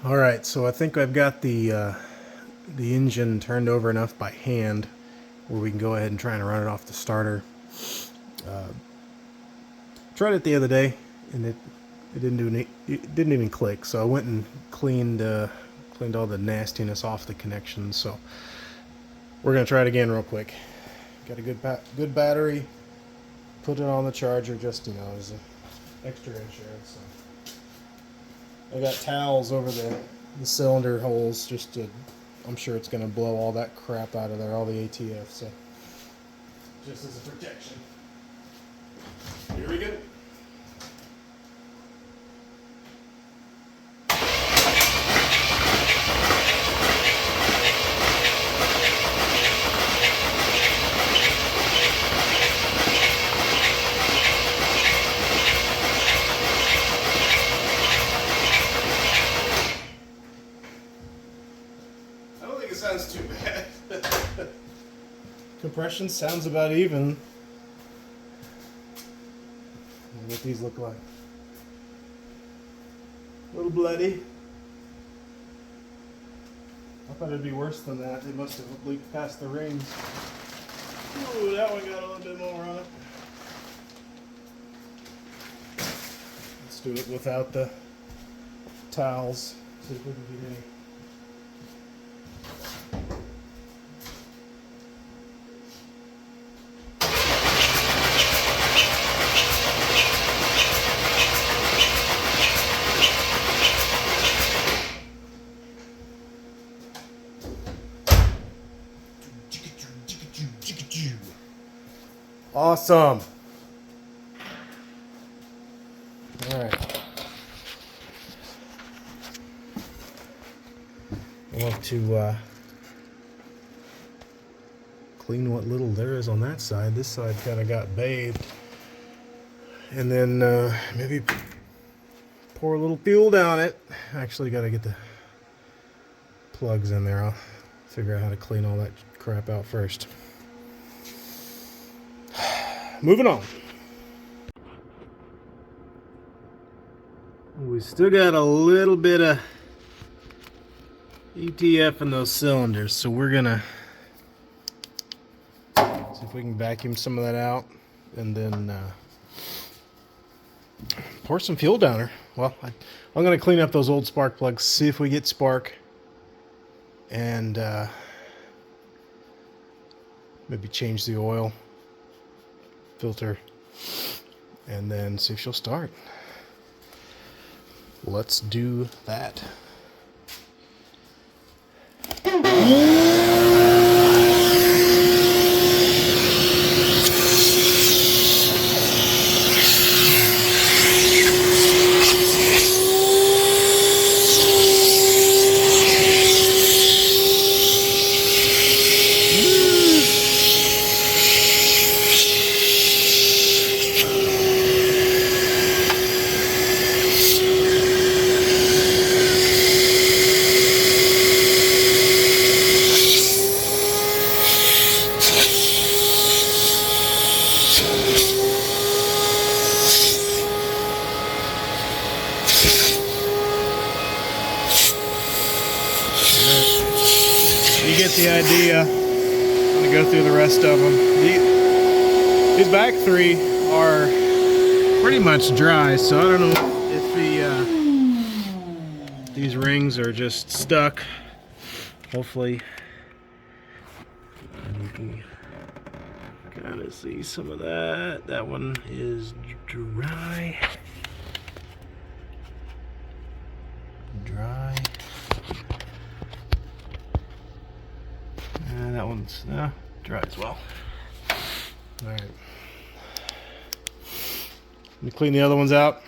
All right, so I think I've got the engine turned over enough by hand where we can go ahead and try and run it off the starter. Tried it the other day, and it didn't even click. So I went and cleaned all the nastiness off the connections. So we're gonna try it again real quick. Got a good battery. Put it on the charger just as an extra insurance. So I got towels over the cylinder holes just to. I'm sure it's gonna blow all that crap out of there, all the ATF. So just as a protection. Here we go. I don't think it sounds too bad. Compression sounds about even. What these look like. A little bloody. I thought it'd be worse than that. They must have leaked past the rings. Ooh, that one got a little bit more on it. Let's do it without the towels. See if we can get any. Awesome. All right. I want to clean what little there is on that side. This side kind of got bathed. And then maybe pour a little fuel down it. Actually got to get the plugs in there. I'll figure out how to clean all that crap out first. Moving on. We still got a little bit of ETF in those cylinders, so we're gonna see if we can vacuum some of that out and then pour some fuel down her. Well, I'm gonna clean up those old spark plugs, see if we get spark, and maybe change the oil filter, and then see if she'll start. Let's do that. You get the idea. I'm going to go through the rest of them. These back three are pretty much dry, so I don't know if these rings are just stuck. Hopefully you can kind of see some of that. That one is dry. And that one's dry as well. All right. Let me clean the other ones out.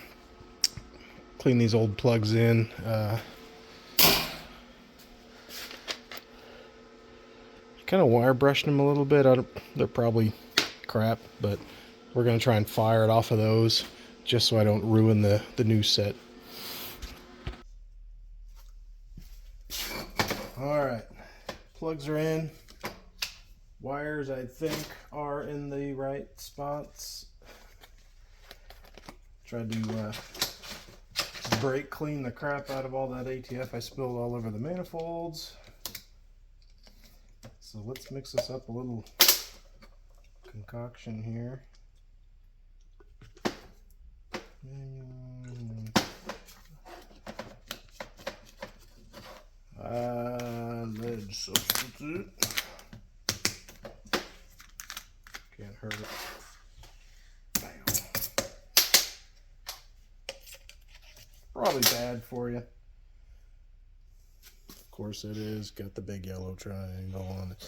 Clean these old plugs in. Kind of wire brushed them a little bit. They're probably crap, but we're going to try and fire it off of those just so I don't ruin the new set. All right. Plugs are in. Wires, I think, are in the right spots. Tried to brake clean the crap out of all that ATF I spilled all over the manifolds. So let's mix this up a little concoction here. Lead substitute. Can't hurt it. Bam. Probably bad for you. Of course it is. Got the big yellow triangle on it.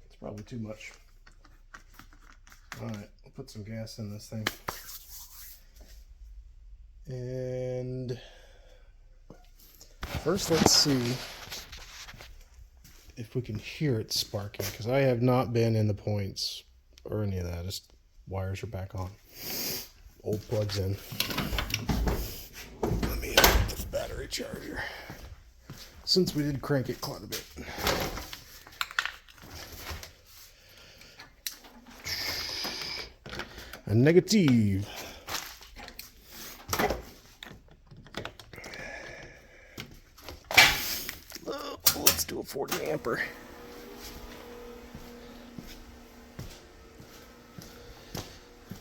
It's probably too much. Alright, we'll put some gas in this thing. And first let's see if we can hear it sparking, because I have not been in the points or any of that. Just wires are back on. Old plugs in. Let me hit the battery charger, since we did crank it quite a bit. A negative. Let's do a 40 ampere.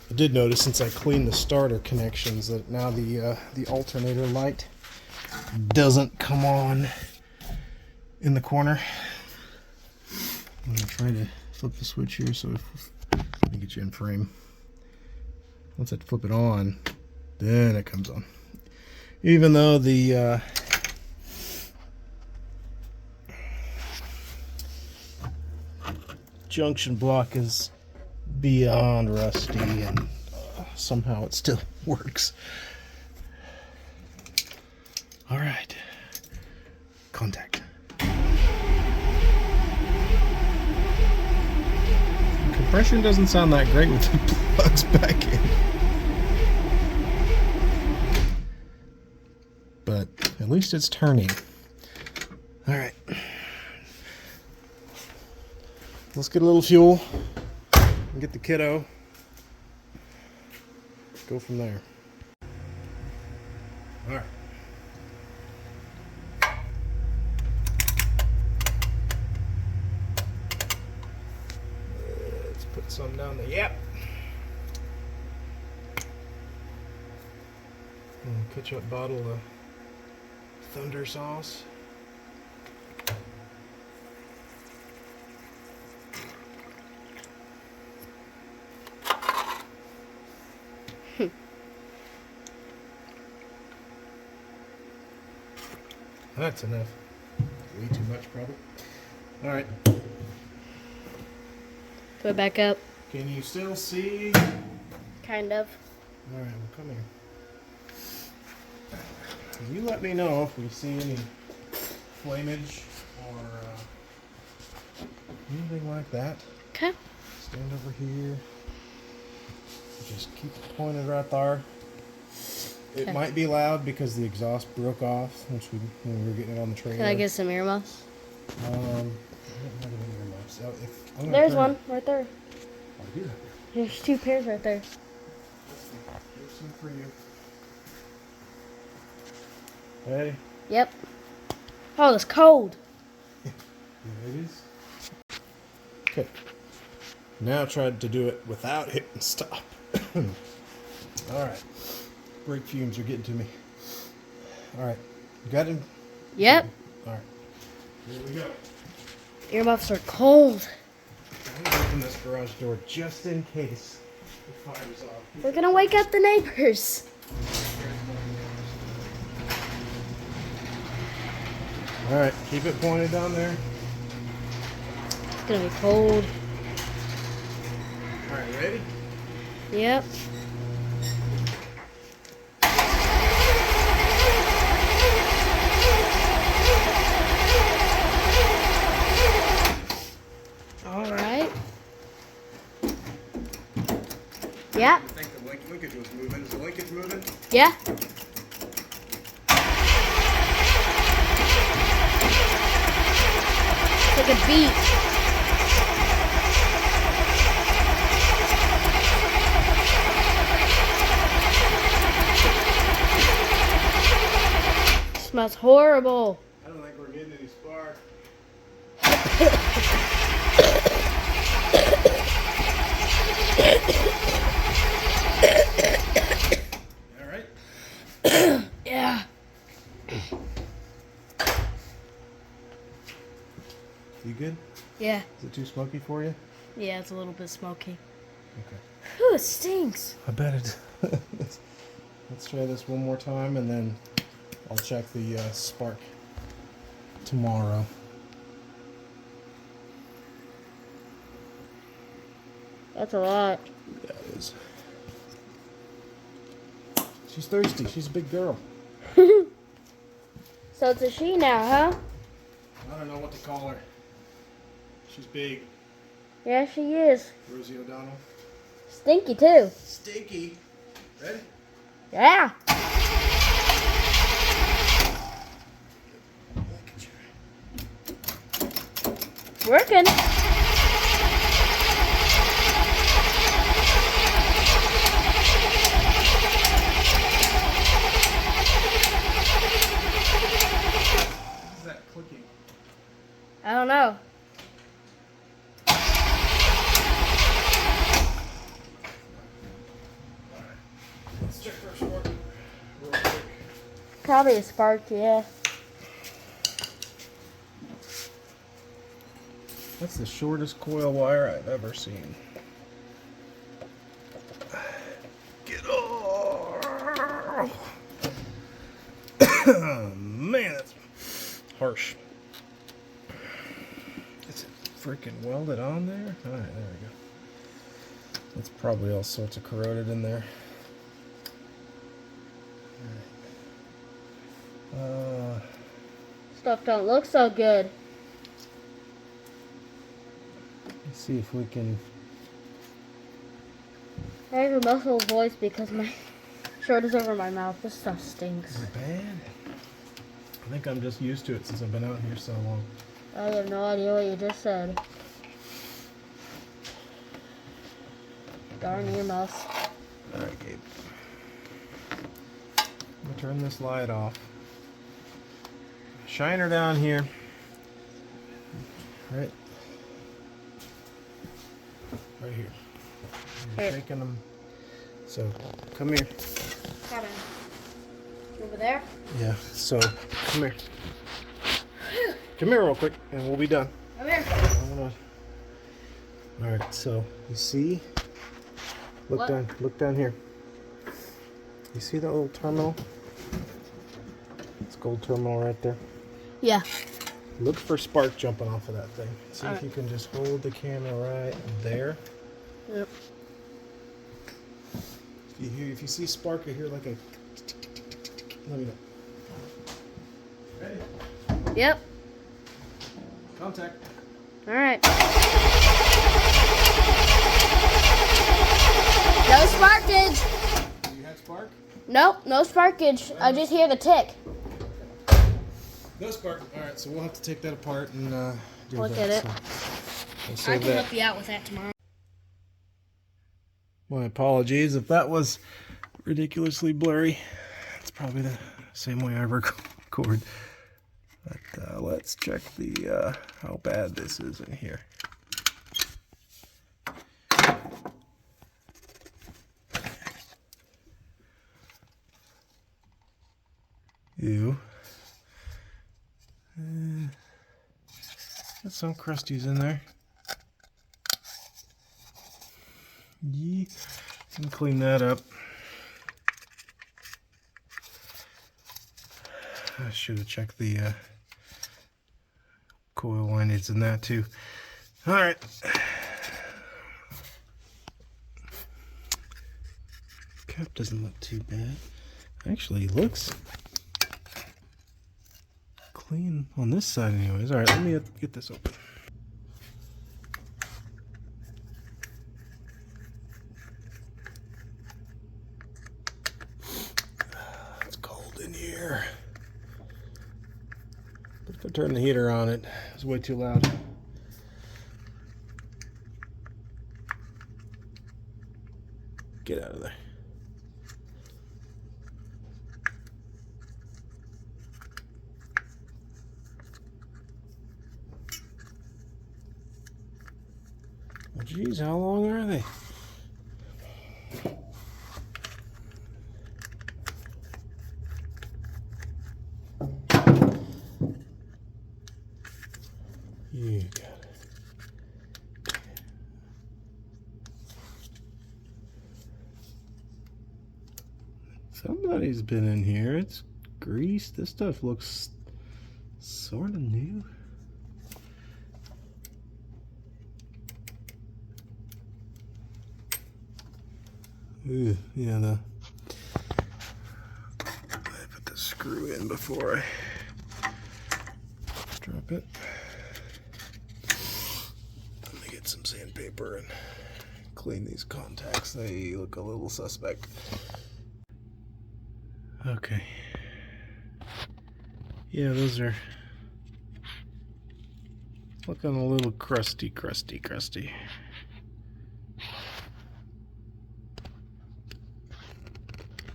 I did notice, since I cleaned the starter connections, that now the alternator light doesn't come on in the corner. I'm gonna try to flip the switch here, so let me get you in frame. Once I flip it on, then it comes on. Even though the junction block is beyond rusty, and somehow it still works. All right, contact. Compression doesn't sound that great with the plugs back in, but at least it's turning. All right, let's get a little fuel and get the kiddo. Go from there. All right. Let's put some down the yep. And ketchup bottle of Thunder sauce. That's enough. Way too much, probably. All right. Put it back up. Can you still see? Kind of. All right, well, come here. You let me know if we see any flamage or anything like that. Okay. Stand over here. Just keep it pointed right there. It might be loud because the exhaust broke off when we were getting it on the trailer. Can I get some earmuffs? I don't have any earmuffs. So There's one right there. Oh, I do have it. There's two pairs right there. Here's some for you. Ready? Yep. Oh, it's cold. There it is. Okay. Now try to do it without hitting stop. All right. Brake fumes are getting to me. All right. You got him? Yep. All right. Here we go. Earmuffs are cold. I'm going to open this garage door just in case it fires off. We're gonna wake up the neighbors. All right. Keep it pointed down there. It's gonna be cold. All right. Ready? Yep. All right. Yeah. I think the linkage was moving. Is the linkage moving? Yeah. It's like a beat. smells horrible. I don't think we're getting any spark. All right. Yeah. You good? Yeah. Is it too smoky for you? Yeah, it's a little bit smoky. Okay. Whew, it stinks. I bet it. Let's try this one more time, and then I'll check the spark tomorrow. That's a lot. Yeah, it is. She's thirsty. She's a big girl. So it's a she now, huh? I don't know what to call her. She's big. Yeah, she is. Rosie O'Donnell. Stinky, too. Stinky. Ready? Yeah. Working. What is that clicking? I don't know. Let's check for a spark real quick. Probably a spark, yeah. That's the shortest coil wire I've ever seen. Get off! Man, that's harsh. Is it freaking welded on there? Alright, there we go. That's probably all sorts of corroded in there. Stuff don't look so good. Let's see if we can. I have a muffled voice because my shirt is over my mouth. This stuff stinks. Is it bad? I think I'm just used to it since I've been out here so long. I have no idea what you just said. Darn earmuffs. Alright, Gabe. I'm gonna turn this light off. Shine her down here. Right. Right here. You're Here. shaking them. So, come here. Got it. Over there? Yeah, so, come here. Come here real quick, and we'll be done. Over here. Alright, so, you see? Look What? down, look down here. You see that little terminal? It's gold terminal right there. Yeah. Look for spark jumping off of that thing. See if Alright. you can just hold the camera right there. Yep. If you see spark, I hear like a let me know. Ready? Yep. Contact. All right. No sparkage. You had spark? Nope, no sparkage. I just hear the tick. No spark. Alright, so we'll have to take that apart and do Look that. at it. So we'll I save can that. help you out with that tomorrow. My apologies if that was ridiculously blurry. It's probably the same way I record. But let's check the how bad this is in here. Ew. Got some crusties in there. Yeah. Can clean that up. I should have checked the coil windings in that too. All right. Cap doesn't look too bad. Actually, looks clean on this side anyways. All right, let me get this open. It's cold in here. But if I turn the heater on, it's way too loud. Get out of there. Geez, how long are they? You got it. Somebody's been in here. It's greased. This stuff looks sort of new. Ooh, yeah, I put the screw in before I drop it. Let me get some sandpaper and clean these contacts. They look a little suspect. Okay. Yeah, those are looking a little crusty.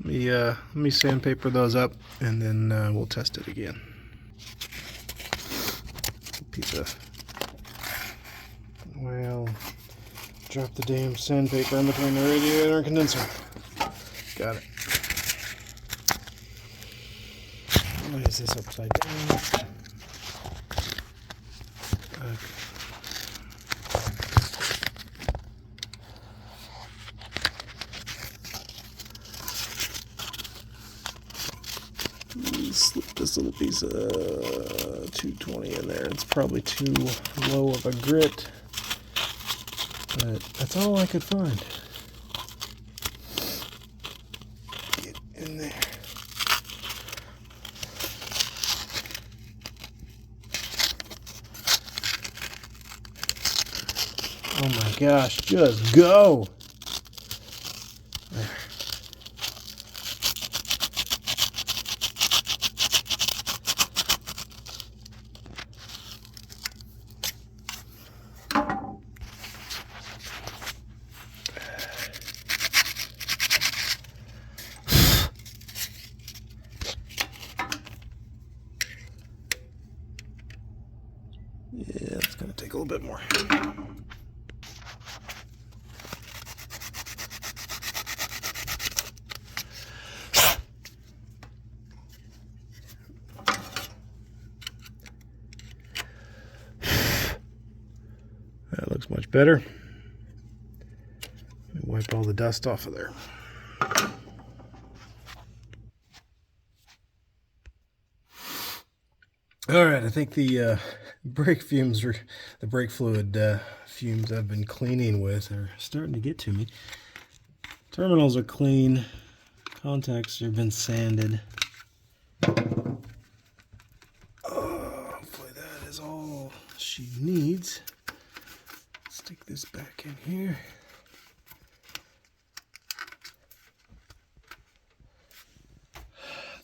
Let me sandpaper those up, and then we'll test it again. Piece of, well, drop the damn sandpaper in between the radiator and condenser. Got it. Why is this upside down? Okay. Slip this little piece of 220 in there. It's probably too low of a grit, but that's all I could find. Get in there. Oh my gosh, just go! There. Yeah, it's gonna take a little bit more. That looks much better. Let me wipe all the dust off of there. All right, I think the brake fumes, or the brake fluid fumes I've been cleaning with are starting to get to me. Terminals are clean. Contacts have been sanded. Hopefully that is all she needs. Stick this back in here.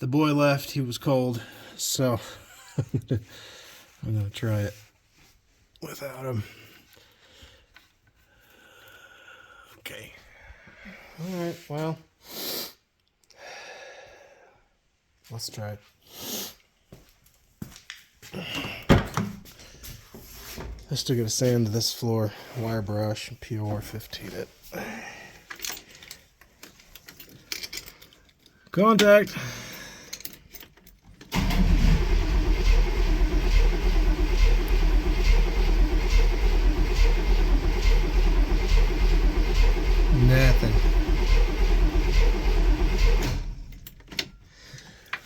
The boy left. He was cold, so I'm gonna try it without him. Okay. All right. Well, let's try it. I'm still gonna sand this floor, wire brush, and POR 15 it. Contact. Nothing.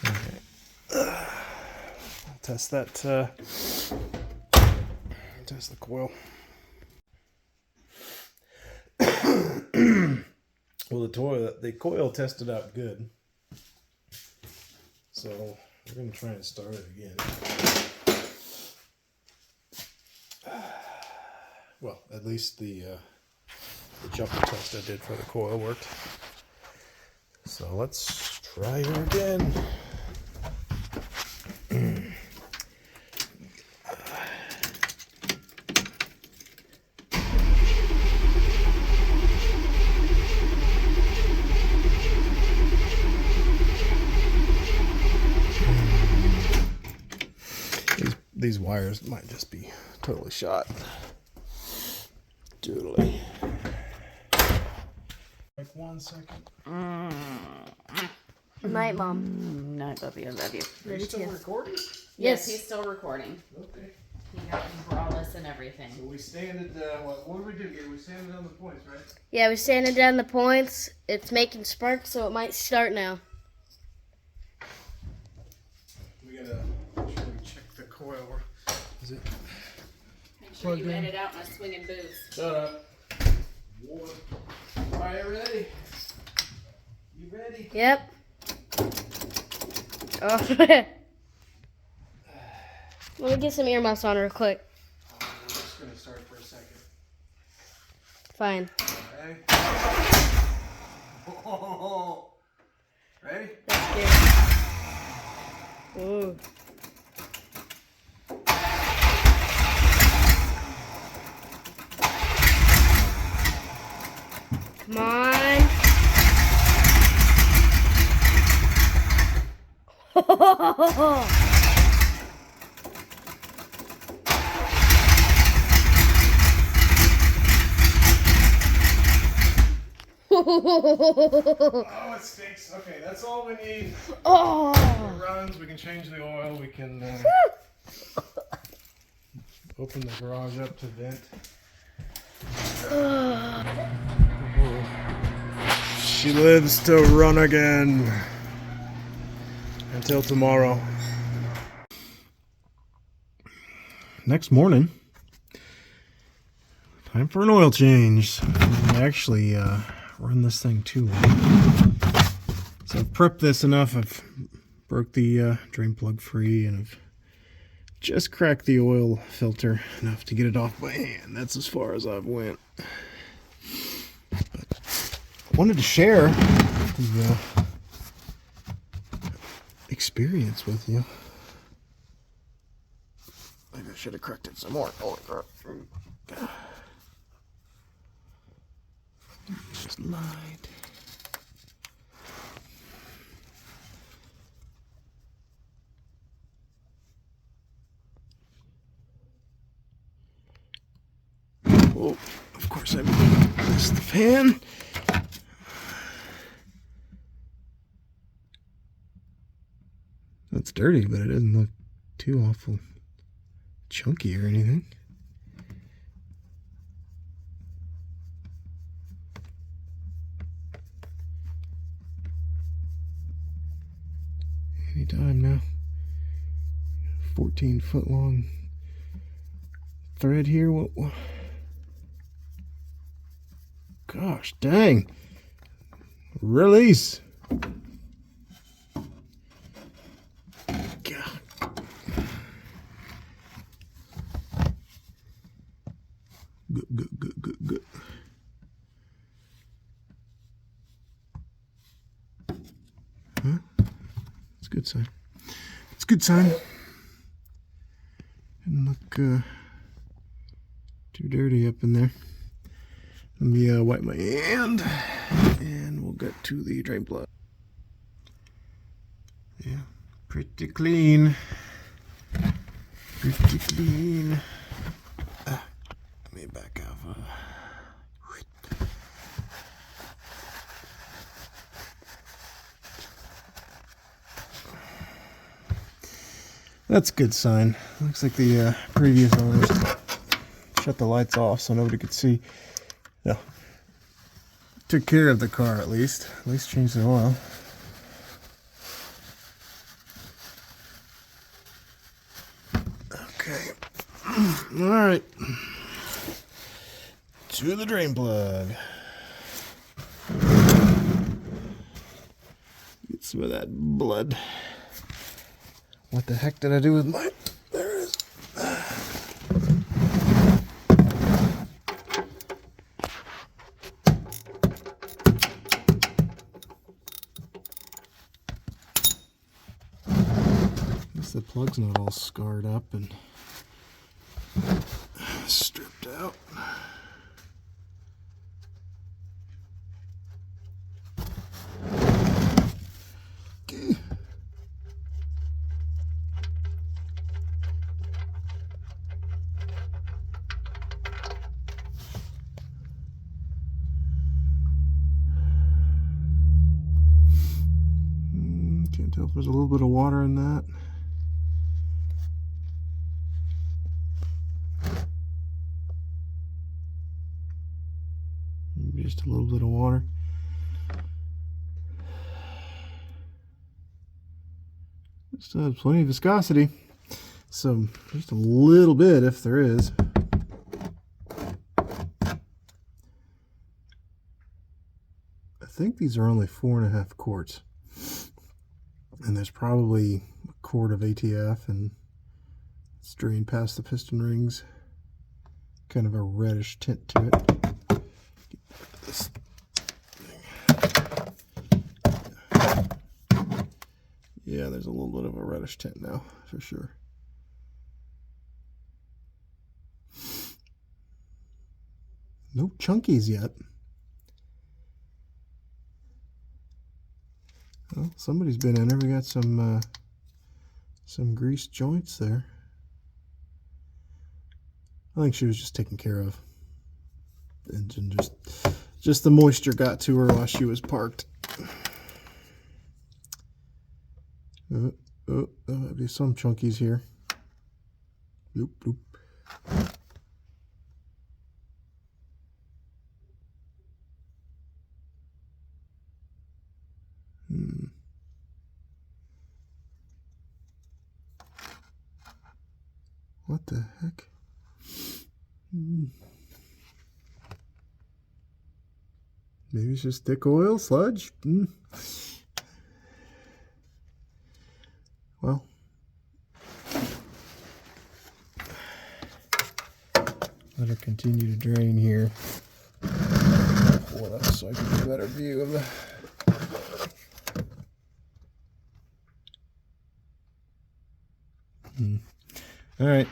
Okay. I'll test that. Test the coil. Well, the coil tested out good, so we're gonna try and start it again. Well, at least the jumper test I did for the coil worked. So let's try her again. These wires might just be totally shot. Totally. Like 1 second. Night, Mom. Night, Bubby. I love you. Are you still recording? Yes, he's still recording. Okay. He got me braless and everything. So we stand at, what do we do here? We stand on the points, right? Yeah, we're sanding down the points. It's making sparks, so it might start now. We gotta make sure we check the coil. Is it? Make sure you edit out my swinging boots. Shut up. One. All right, ready? You ready? Yep. Oh. Let me get some earmuffs on real quick. We're just gonna start for a second. Fine. Okay. Oh. Ready? That's good. Ooh. Come on. Oh, it stinks. Okay, that's all we need. Oh. It runs. We can change the oil. We can open the garage up to vent. She lives to run again. Until tomorrow. Next morning. Time for an oil change. I actually run this thing too long. So I've prepped this enough. I've broke the drain plug free and I've just cracked the oil filter enough to get it off by hand. That's as far as I've went. But I wanted to share the experience with you. Maybe I should have cracked it some more. Holy crap. Just lied. Oh, of course I missed the fan. That's dirty, but it doesn't look too awful chunky or anything. Anytime now. 14-foot long thread here. What? Gosh dang. Release. God. Good. Huh? It's a good sign. It's a good sign. Didn't look too dirty up in there. Let me wipe my hand and we'll get to the drain plug. Yeah, pretty clean. Pretty clean. Let me back off. That's a good sign. Looks like the previous owners shut the lights off so nobody could see. Yeah. Took care of the car at least. At least changed the oil. Okay. Alright. To the drain plug. Get some of that blood. What the heck did I do with my... There it is. At least the plug's not all scarred up and stripped out. Okay. Can't tell if there's a little bit of water in that. Maybe just a little bit of water. Still has plenty of viscosity. So just a little bit if there is. I think these are only 4.5 quarts. And there's probably a quart of ATF, and it's drained past the piston rings. Kind of a reddish tint to it. This yeah, there's a little bit of a reddish tint now, for sure. No chunkies yet. Well, somebody's been in there. We got some greased joints there. I think she was just taken care of. And just the moisture got to her while she was parked. There might be some chunkies here. Bloop, bloop. What the heck? Maybe it's just thick oil sludge. Well, let her continue to drain here. Pull it up so I can get a better view of the. All right.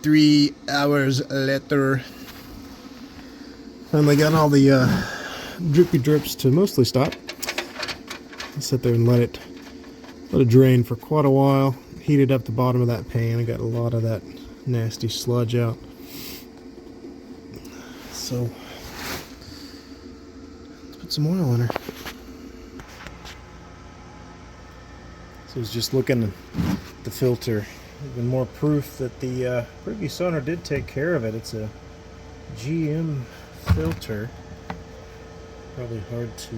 3 hours later, finally got all the drippy drips to mostly stop. I sit there and let it drain for quite a while. Heated up the bottom of that pan. I got a lot of that nasty sludge out. So let's put some oil in her. So I was just looking at the filter. Even more proof that the previous owner did take care of it. It's a GM filter. Probably hard to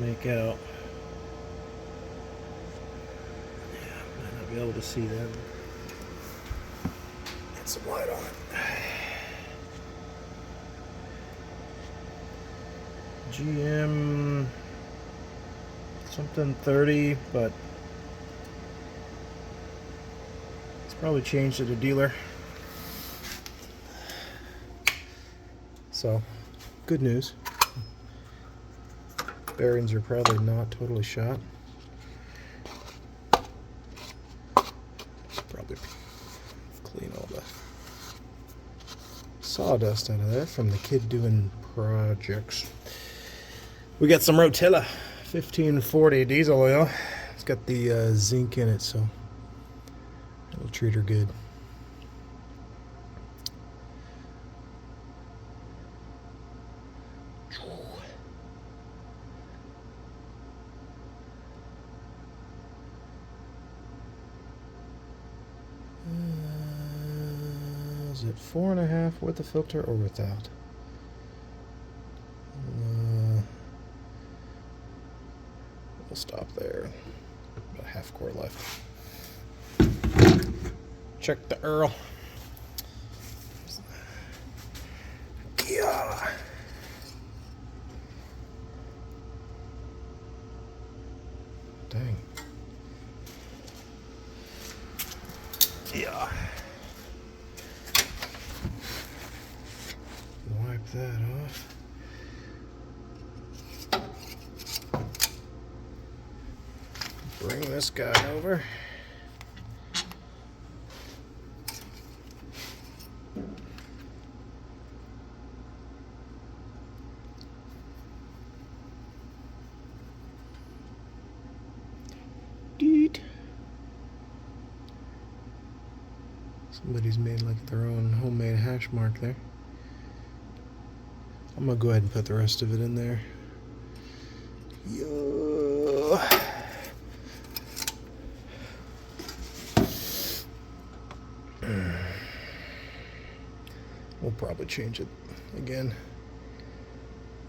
make out. Yeah, might not be able to see that. Get some light on it. GM something 30, but probably changed at a dealer. So, good news. Bearings are probably not totally shot. Probably clean all the sawdust out of there from the kid doing projects. We got some Rotella 1540 diesel oil. It's got the zinc in it, so it'll treat her good. Is it 4.5 with the filter or without? We'll stop there. About a half quart left. Check the Earl. Yeah. Dang. Yeah. Wipe that off. Bring this guy over. Somebody's made like their own homemade hash mark there. I'm gonna go ahead and put the rest of it in there. Yeah. We'll probably change it again.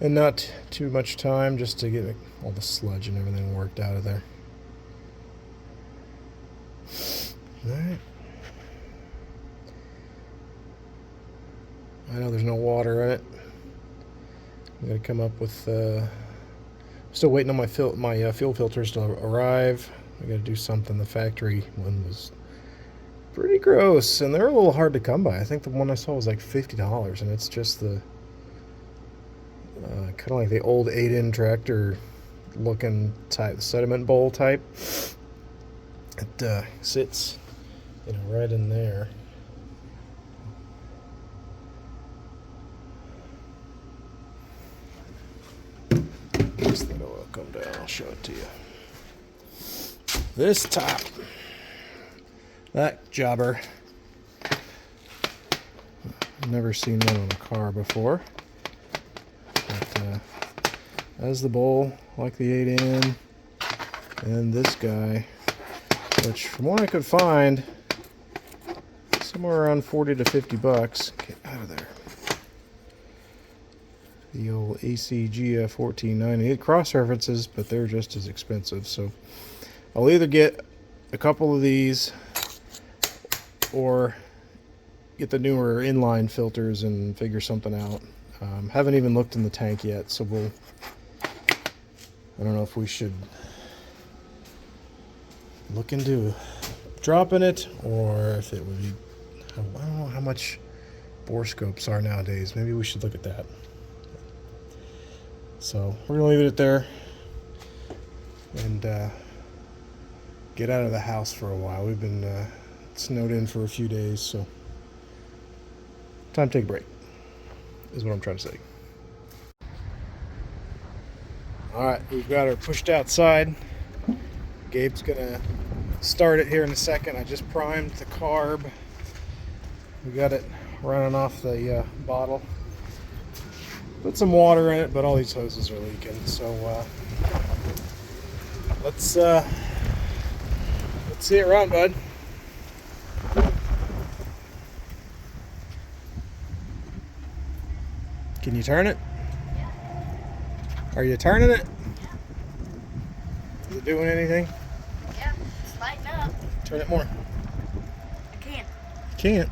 And not too much time, just to get all the sludge and everything worked out of there. Alright. I know there's no water in it. I'm gonna come up with. Still waiting on my fuel filters to arrive. I gotta do something. The factory one was pretty gross, and they're a little hard to come by. I think the one I saw was like $50, and it's just the kind of like the old 8-in tractor looking type, sediment bowl type. It sits, right in there. This thing will come down. I'll show it to you. This top, that jobber. I've never seen one on a car before. But as the bowl, like the 8-in, and this guy, which from what I could find, somewhere around 40 to 50 bucks. Get out of there. The old ACGF 1490. It cross references, but they're just as expensive. So I'll either get a couple of these or get the newer inline filters and figure something out. Haven't even looked in the tank yet, so I don't know if we should look into dropping it or if it would be. I don't know how much bore scopes are nowadays. Maybe we should look at that. So we're gonna leave it there and get out of the house for a while. We've been snowed in for a few days, so time to take a break is what I'm trying to say. Alright, we've got her pushed outside. Gabe's gonna start it here in a second. I just primed the carb. We got it running off the bottle. Put some water in it, but all these hoses are leaking. So let's see it run, bud. Can you turn it? Yeah. Are you turning it? Yeah. Is it doing anything? Yeah, it's lighting up. Turn it more. I can't. Can't.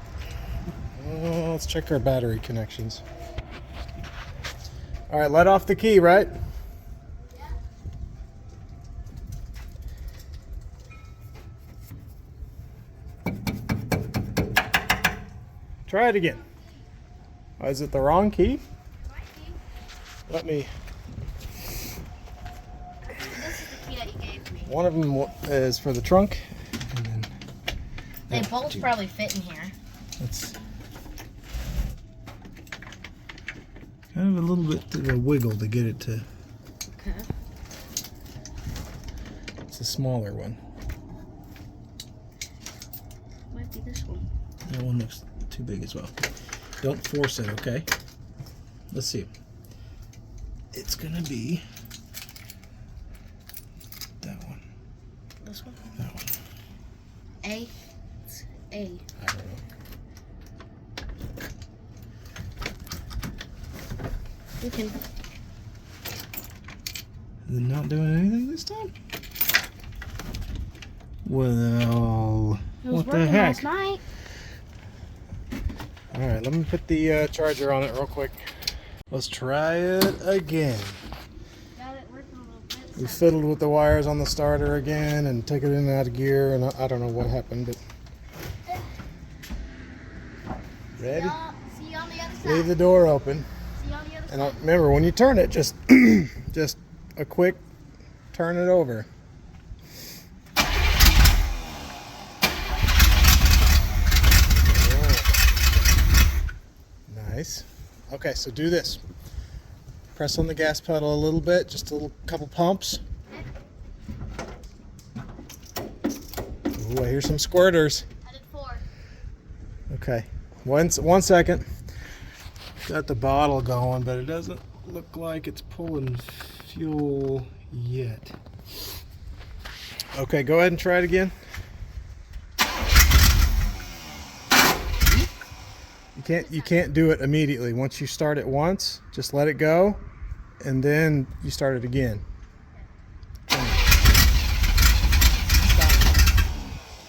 Well, let's check our battery connections. All right, let off the key, right? Yeah. Try it again. Oh, is it the wrong key? Let me. This is the key that you gave me. One of them is for the trunk, and then They both probably fit in here. it's kind of a little bit of a wiggle to get it to. Okay. It's a smaller one. Might be this one. That one looks too big as well. Don't force it, okay? Let's see. It's gonna be that one. This one? That one. A. It's A. I don't know. You can. Is it not doing anything this time? Well, It was what the working heck? last night. All right, let me put the charger on it real quick. Let's try it again. Got it working a little bit. We fiddled with the wires on the starter again and took it in and out of gear, and I don't know what happened, but ready? See you on the other side. Leave the door open. See you on the other And side. remember, when you turn it, just just a quick turn it over. Nice. Okay, so do this. Press on the gas pedal a little bit, just a couple pumps. Ooh, I hear some squirters. I did 4. Okay, one second. Got the bottle going, but it doesn't look like it's pulling fuel yet. Okay, go ahead and try it again. You can't do it immediately. Once you start it once, just let it go, and then you start it again.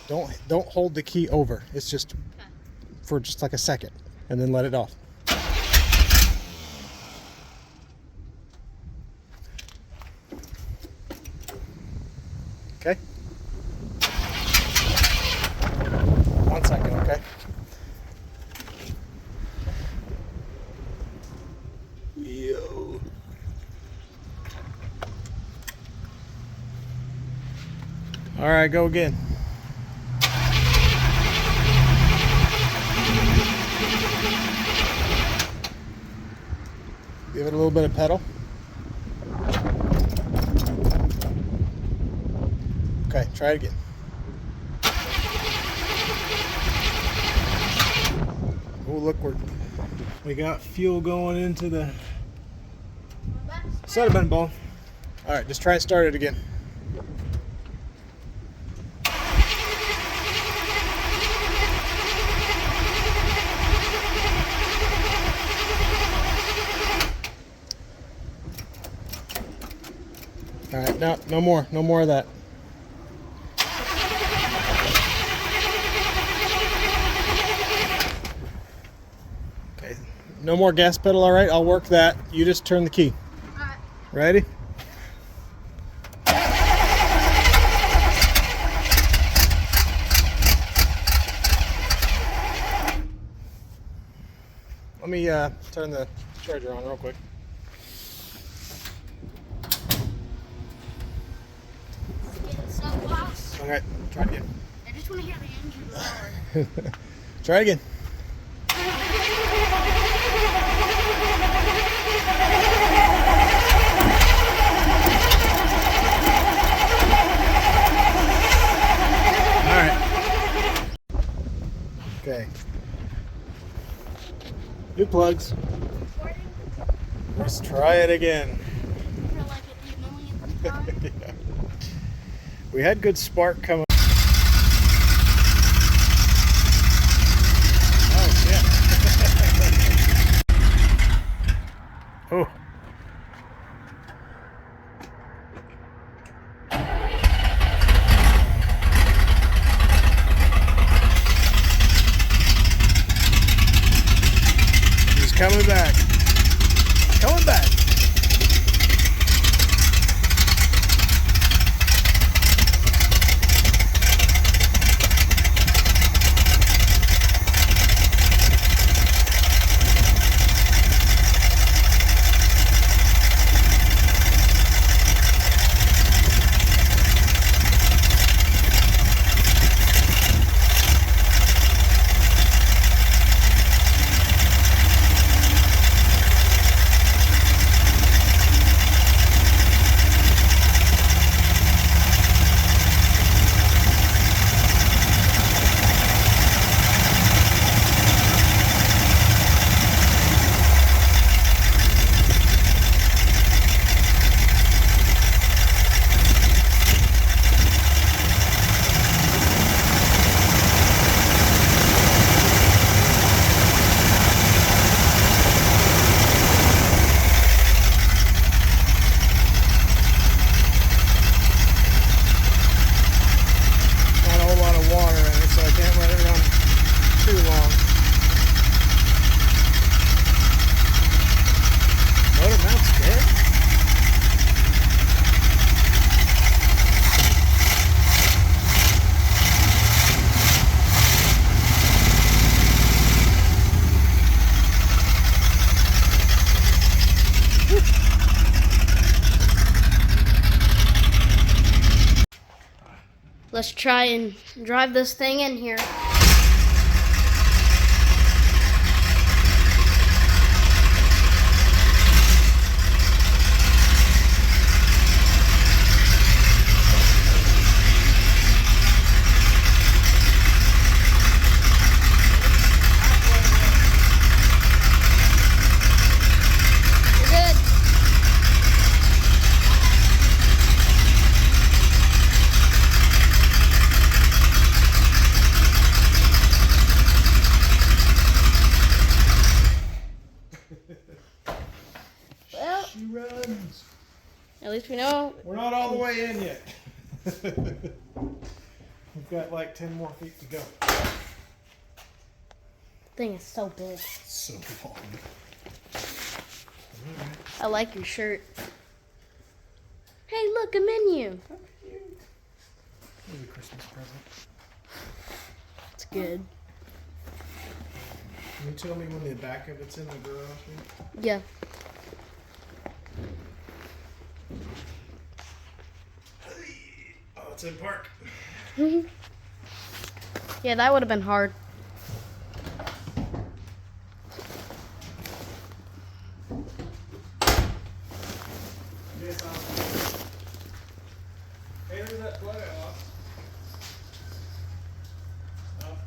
Don't hold the key over. It's just for just like a second, and then let it off. Okay. 1 second, okay? Yo. All right, go again. Give it a little bit of pedal. Okay, try it again. Oh, look, we got fuel going into the sediment bowl. All right, just try and start it again. All right, no more of that. Okay, no more gas pedal. All right, I'll work that. You just turn the key. All right. Ready? Let me turn the charger on real quick. All right, try it again. I just want to hear the engine roar. Try it again. All right. Okay. New plugs. Let's try it again. For like the millionth time. We had good spark coming. Oh shit. Oh. He's coming back. Coming back. Let's try and drive this thing in here. goodness. At least we know. We're not all the way in yet. We've got like 10 more feet to go. Thing is so big. So long. I like your shirt. Hey, look, a menu. Here's a Christmas present. It's good. Can you tell me when the back of it's in the garage? Yeah. Oh, it's in park. Yeah, that would have been hard. Yes, hey, there's that plug I lost. Oh.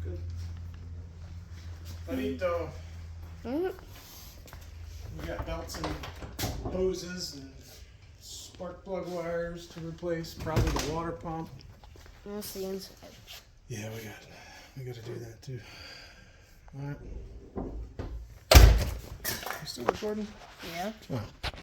Good. Bonito. Mhm. We got belts and hoses and spark plug wires to replace. Probably the water pump. That's the inside. Yeah, we got to do that too. All right. You still recording? Yeah. Oh.